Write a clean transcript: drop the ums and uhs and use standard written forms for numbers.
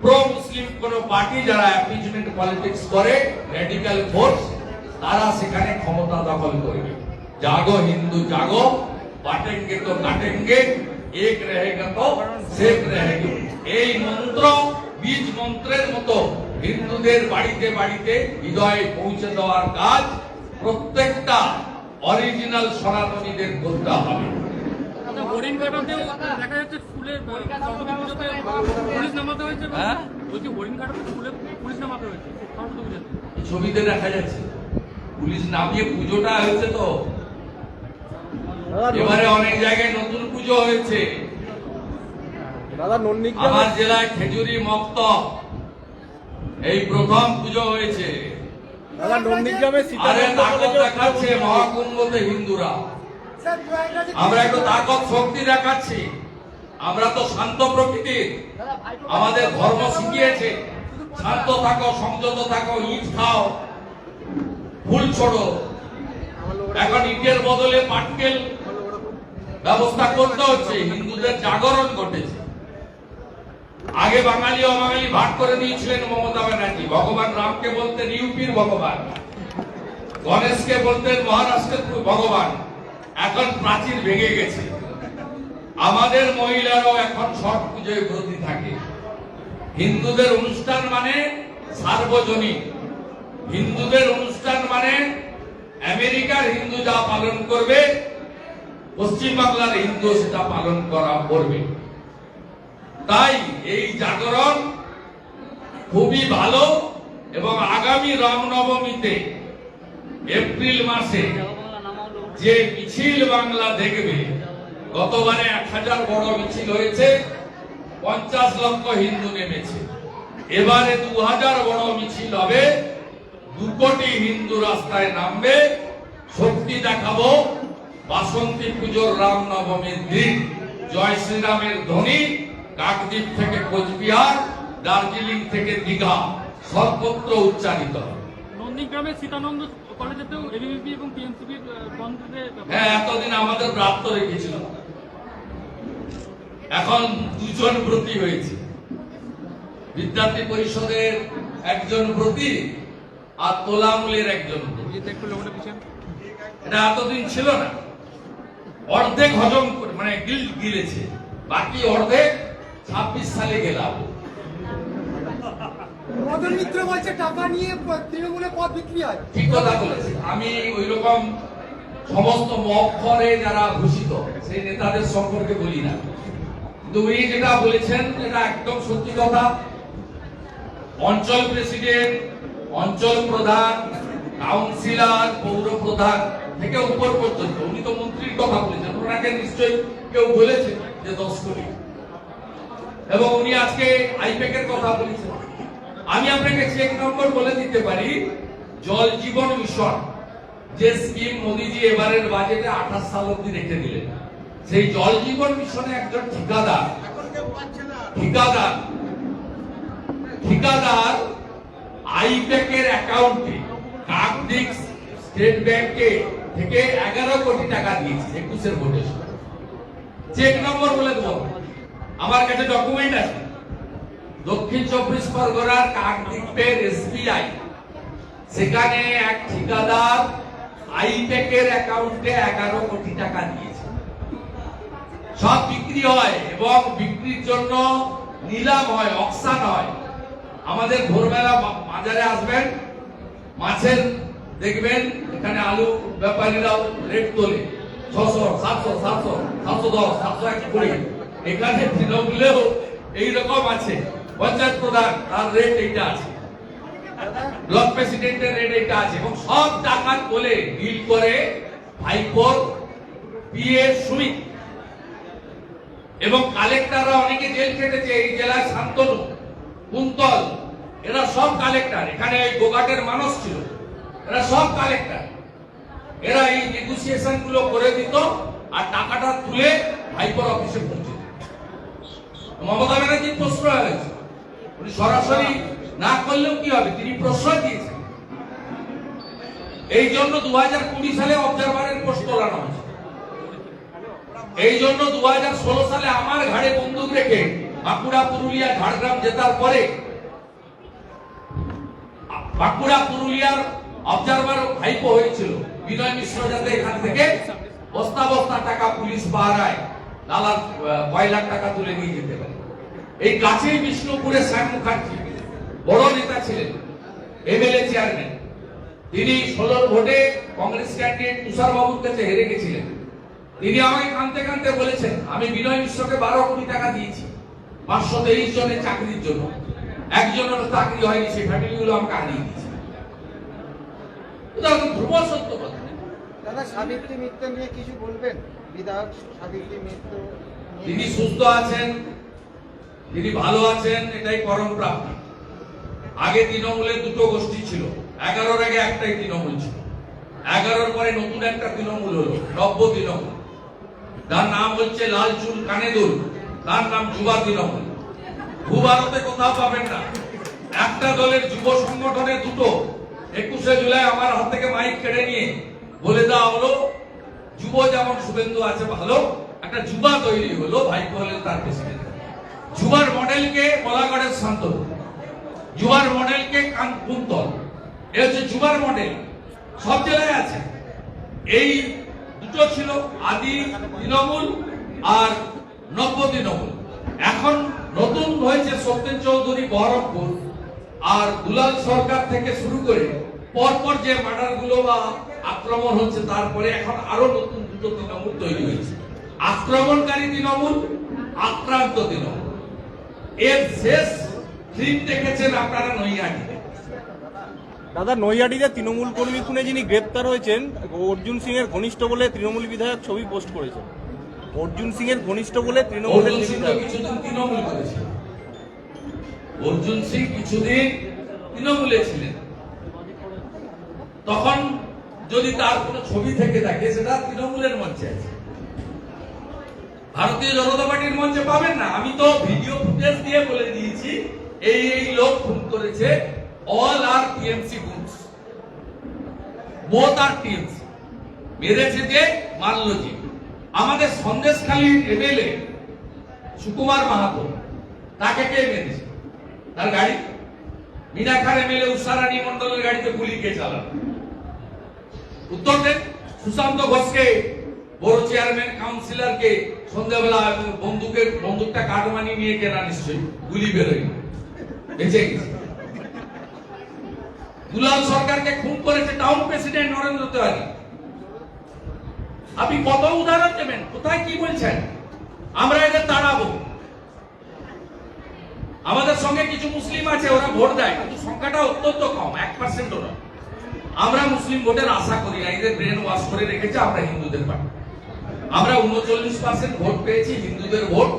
Pro মুসলিম কোন party যারা appeasement politics করে, রেডিক্যাল ফোর্স, তারা সেখানে ক্ষমতা দখল করবে। জাগো হিন্দু জাগো, বাটেঙ্গে তো কাটেঙ্গে, এক রহেগা তো শেখ রহেগে। এই মন্ত্র বীজ মন্ত্রের মতো হিন্দুদের বাড়িতে বাড়িতে হৃদয়ে পৌঁছে দেওয়ার কাজ প্রত্যেকটা অরিজিনাল সনাতনীদের করতে হবে। ছবিতে দেখা যাচ্ছে পুলিশ নামিয়ে পুজোটা হয়েছে। তো এবারে অনেক জায়গায় নতুন পুজো হয়েছে। আমার জেলায় খেজুরি মক্ত এই প্রথম পুজো হয়েছে। আরে তাকত দেখাচ্ছে মহাকুম্ভতে হিন্দুরা। আমরা একটু তাকত শক্তি দেখাচ্ছি। আমরা তো শান্ত প্রকৃতির, আমাদের ধর্ম শিখিয়েছে শান্ত থাকো, সংযত থাকো, ইট খাও, ফুল ছোড়ো। এখন ইটের বদলে পাটকেল ব্যবস্থা করতে হচ্ছে। হিন্দুদের জাগরণ ঘটেছে। আগে বাঙালি অবাঙালি ভাগ করে দিয়েছিলেন মমতা ব্যানার্জি। ভগবান রামকে বলতেন ইউপির ভগবান, গণেশকে বলতেন মহারাষ্ট্রের ভগবান। এখন প্রাচীর ভেঙে গেছে। আমাদের মহিলারাও এখন ছট পুজোয় ব্রতী থাকে। হিন্দুদের অনুষ্ঠান মানে সার্বজনীন। হিন্দুদের অনুষ্ঠান মানে আমেরিকার হিন্দু যা পালন করবে, পশ্চিমবাংলার হিন্দু সেটা পালন করা করবে। তাই এই জাগরণ খুবই ভালো। এবং আগামী রামনবমীতে এপ্রিল মাসে যে মিছিল বাংলা দেখবে, গতবারে 1000 বড় মিছিল হয়েছে, 50 লক্ষ হিন্দু নেমেছে। এবারে 2000 বড় মিছিল হবে, 2 কোটি হিন্দু রাস্তায় নামবে। শক্তি দেখাবো। বাসন্তী পুজোর রামনবমীর দিন জয় শ্রীরামের ধ্বনি কাকদ্বীপ থেকে কোচবিহার, দার্জিলিং থেকে দীঘা সর্বত্র উচ্চারিত হবে। নন্দীগ্রামে সীতানন্দ কলেজেতেও এবিভিপি এবং টিএমসিপির বন্ধুদের, হ্যাঁ, এতদিন আমাদের ব্রাত্য রেখেছিল। এখন 2 জন ব্রতী হয়েছে। বিদ্যার্থী পরিষদের একজন ব্রতী আর তোলামূলের একজন ব্রতী। এটা এতদিন ছিল না। অর্ধেক হজম করে মানে গিলেছে, বাকি অর্ধেক 26 সালে গেলাম। মদন মিত্র বলছে টাকা নিয়ে তৃণমূলে পদ বিক্রি হয়। ঠিক কথা বলেছে। আমি ওই রকম সমস্ত মক্ষরে যারা ভূষিত সেই নেতাদের সম্পর্কে বলি না, কিন্তু উনি যেটা বলেছেন এটা একদম সত্যি কথা। অঞ্চল প্রেসিডেন্ট, অঞ্চল প্রধান, কাউন্সিলর, পৌর প্রধান থেকে উপর পর্যন্ত, উনি তো মন্ত্রীর কথা বলেছেন, ওনাকে নিশ্চয়ই কেউ বলেছে যে 10 কোটি। এবং উনি আজকে আইপ্যাক এর কথা বলেছেন। আমি আপনাকে চেক নম্বর বলে দিতে পারি। জল জীবন মিশন যে স্কিম মোদিজি এবারের বাজেটে 28 সাল অব্দি রেখে দিলেন, সেই জল জীবন মিশনে একজন ঠিকাদার আইপ্যাক এর অ্যাকাউন্টে কাকদ্বীপ স্টেট ব্যাংকে থেকে 11 কোটি টাকা দিয়েছে 21 ভোটে। চেক নম্বর বলে দেবো, আমার কাছে ডকুমেন্ট আছে। দক্ষিণ 24 পরগনার কাকদ্বীপের এসবিআই, সেখানে এক ঠিকাদার আইপ্যাক এর অ্যাকাউন্টে 11 কোটি টাকা দিয়েছে। সব বিক্রি হয় এবং বিক্রির জন্য নিলাম হয়, অকশন হয়। আমাদের ভোরবেলা বাজারে আসবেন, মাছের দেখবেন এখানে আলু ব্যাপারীরাও রেট তোলে 600, 700, 700, 710, 720। এখানে তৃণমূলেও এইরকম আছে। পঞ্চায়েত প্রধান তার রেট এইটা আছে, ব্লক প্রেসিডেন্টের রেট এইটা আছে। এবং সব টাকা বলে ডিল করে ভাইপোর পিএ সুমিত এবং কালেক্টররা অনেকে জেল খেটেছে। এই জেলায় শান্তনু, কুন্তল, এরা সব কালেক্টর। এখানে এই গোঘাটের মানুষ ছিল, এরা সব কালেক্টর। এরা এই নেগোসিয়েশন গুলো করে দিত আর টাকাটা তুলে ভাইপোর অফিসে পৌঁছে দিত। মমতা ব্যানার্জির প্রশ্রয় হয়েছে, উনি সরাসরি না করলেও কি হবে, তিনি প্রশ্রয় দিয়েছেন। এই জন্য 2020 সালে অবজারভারের পোস্ট তোলানো হয়েছে। এই জন্য 2016 সালে আমার ঘাড়ে বন্দুক রেখে বাঁকুড়া পুরুলিয়া ঝাড়গ্রাম জেতার পরে বাঁকুড়া পুরুলিয়ার অবজারভার ভাইপো হয়েছিল বিনয় মিশ্র, যাতে এখান থেকে বস্তা বস্তা টাকা পুলিশ পাহারায় লালার 5 লাখ টাকা তুলে নিয়ে যেতে পারে। এই কাছেই বিষ্ণুপুরে শ্যাম মুখার্জি বড় নেতা ছিলেন, এমএলএ চেয়ারম্যান। তিনি 16 ভোটে কংগ্রেস ক্যান্ডিডেট তুষার বাবুর কাছে হেরে গেছিলেন। তিনি আমাকে কাঁদতে কাঁদতে বলেছেন, আমি বিনয় মিশ্রকে 12 কোটি টাকা দিয়েছি 523 জনের চাকরির জন্য, একজনের চাকরি হয়নি, সেই ফ্যামিলিগুলো আমাকে হারিয়ে দিয়েছে। এটা ধ্রুব সত্য কথা। দাদা, সাবিত্রী মিত্র নিয়ে কিছু বলবেন? বিধায়ক সাবিত্রী মিত্র তিনি সুস্থ আছেন, তিনি ভালো আছেন, এটাই পরম প্রাপ্তি। আগে তৃণমূলের দুটো গোষ্ঠী ছিল, 11-র আগে একটাই তৃণমূল ছিল, 11-র পরে নতুন একটা তৃণমূল হলো, নব্য তৃণমূল। তার নাম হচ্ছে লাল চুল কানে দুল, তার নাম যুবা তৃণমূল। ভূভারতে কোথাও পাবেন না। একটা দলের যুব সংগঠনে দুটো। 21শে জুলাই আমার হাত থেকে মাইক কেড়ে নিয়ে বলে দেওয়া হলো, যুব যেমন শুভেন্দু আছে ভালো, একটা যুবা তৈরি হলো, ভাইপো হলেন তার প্রেসিডেন্ট। যুবার মডেলকে বলাগড়ের শান্তনু, যুবার মডেলকে কুন্তল, এ হচ্ছে যুবার মডেল, সব জেলায় আছে। এই দুটো ছিল আদি তৃণমূল আর নব্য তৃণমূল। এখন নতুন হয়েছে সত্যেন চৌধুরী বহরমপুর আর দুলাল সরকার থেকে শুরু করে পরপর যে মার্ডার গুলো বা আক্রমণ হচ্ছে, তারপরে এখন আরো নতুন দুটো তৃণমূল তৈরি হয়েছে। আক্রমণকারী তৃণমূল, আক্রান্ত তৃণমূল। এর শেষ ফিল্ম দেখেছেন আপনারা নৈহাটিতে। দাদা, নৈহাটিতে তৃণমূল কর্মী খুনে যিনি গ্রেপ্তার হয়েছেন, অর্জুন সিং এর ঘনিষ্ঠ বলে তৃণমূল বিধায়ক ছবি পোস্ট করেছেন। অর্জুন সিং এর ঘনিষ্ঠ বলে তৃণমূলের অর্জুন সিং তো কিছুদিন তৃণমূল করেছিল, অর্জুন সিং কিছুদিন তৃণমূলে ছিলেন। তখন যদি তার কোনো ছবি থেকে থাকে, সেটা তৃণমূলের মঞ্চে আছে, ভারতীয় জনতা পার্টির মঞ্চে পাবেন না। আমি তো ভিডিও ফুটেজ দিয়ে বলে দিয়েছি, এই এই লোক খুন করেছে, অল আর টিএমসি গুডস, বোথ আর টিএমসি। মেরেছে যে, মারলো যে। আমাদের সন্দেশখালী এমএলএ সুকুমার মাহাতো, তাকে কে মেরেছে? তার গাড়ি। মিনাখার এমএলএ উষারানী মন্ডলের গাড়িতে গুলি কে চালানো? উত্তর দেন। সুশান্ত ঘোষকে, বড় চেয়ারম্যান কাউন্সিলরকে সন্ধ্যাবেলা বন্দুকটা কাটমানি নিয়ে কেনা, নিশ্চয়ই গুলি বেরোয়, বেঁচে গেছে। দুলাল সরকারকে খুন করেছে টাউন প্রেসিডেন্ট নরেন্দ্র তিওয়ারি। আপনি কত উদাহরণ দেবেন? কোথায় কি বলছেন? আমরা এদের তাড়াবো। আমাদের সঙ্গে কিছু মুসলিম আছে, ওরা ভোট দেয়, কিন্তু সংখ্যাটা অত্যন্ত কম, 1% ওরা। আমরা মুসলিম ভোটের আশা করি না, এদের ব্রেন ওয়াশ করে রেখেছে আমরা হিন্দুদের পার্টি। আমরা 39% ভোট পেয়েছি, হিন্দুদের ভোট